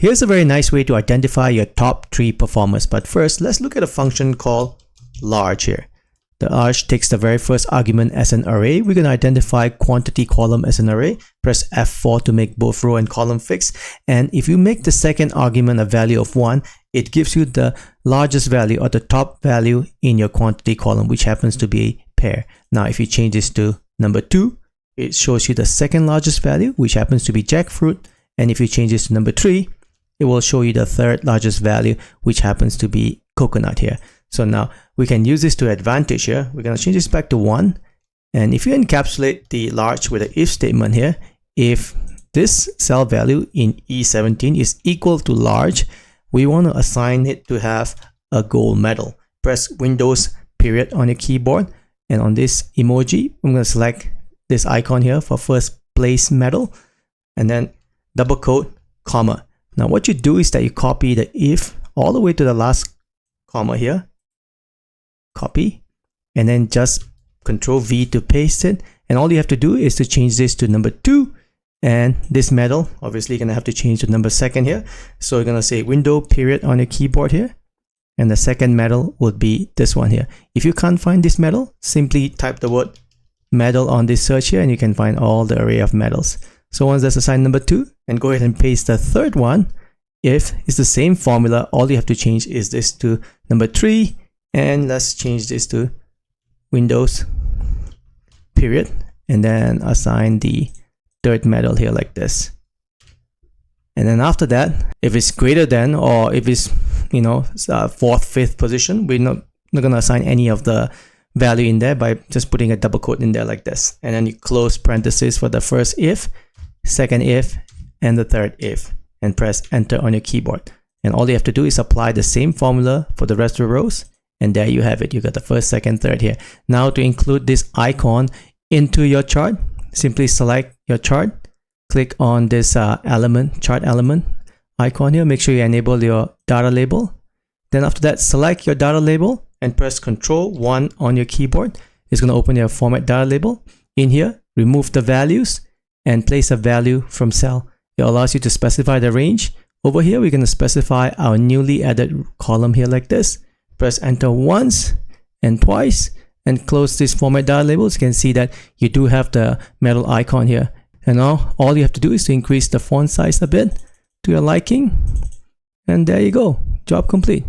Here's a very nice way to identify your top 3 performers. But first, let's look at a function called large here. The large takes the very first argument as an array. We're going to identify quantity column as an array. Press F4 to make both row and column fixed. And if you make the second argument a value of 1, it gives you the largest value or the top value in your quantity column, which happens to be a pair. Now, if you change this to number 2, it shows you the second largest value, which happens to be jackfruit. And if you change this to number 3, it will show you the third largest value, which happens to be coconut here. So now we can use this to advantage here. We're going to change this back to 1. And if you encapsulate the large with an if statement here, if this cell value in E17 is equal to large, we want to assign it to have a gold medal. Press Windows period on your keyboard. And on this emoji, I'm going to select this icon here for first place medal. And then double quote, comma. Now what you do is that you copy the if all the way to the last comma here. Copy, and then just Control V to paste it. And all you have to do is to change this to number 2, and this medal obviously gonna have to change to number 2 here. So you're gonna say window period on your keyboard here, and the second medal would be this one here. If you can't find this medal, simply type the word medal on this search here, and you can find all the array of medals. So once that's assigned number 2, and go ahead and paste the third one. If it's the same formula, all you have to change is this to number 3. And let's change this to Windows period, and then assign the third medal here like this. And then after that, if it's greater than, or if it's, you know, 4th, 5th position, we're not going to assign any of the value in there by just putting a double quote in there like this. And then you close parentheses for the first if, second if, and the third if, and press enter on your keyboard. And all you have to do is apply the same formula for the rest of the rows. And there you have it. You got the first, second, third here. Now to include this icon into your chart, simply select your chart, click on this chart element icon here. Make sure you enable your data label. Then after that, select your data label and press Ctrl+1 on your keyboard. It's going to open your format data label. In here, remove the values and place a value from cell. It allows you to specify the range. Over here, we're going to specify our newly added column here like this. Press enter once and twice and close this format data labels. You can see that you do have the medal icon here. And now all you have to do is to increase the font size a bit to your liking. And there you go. Job complete.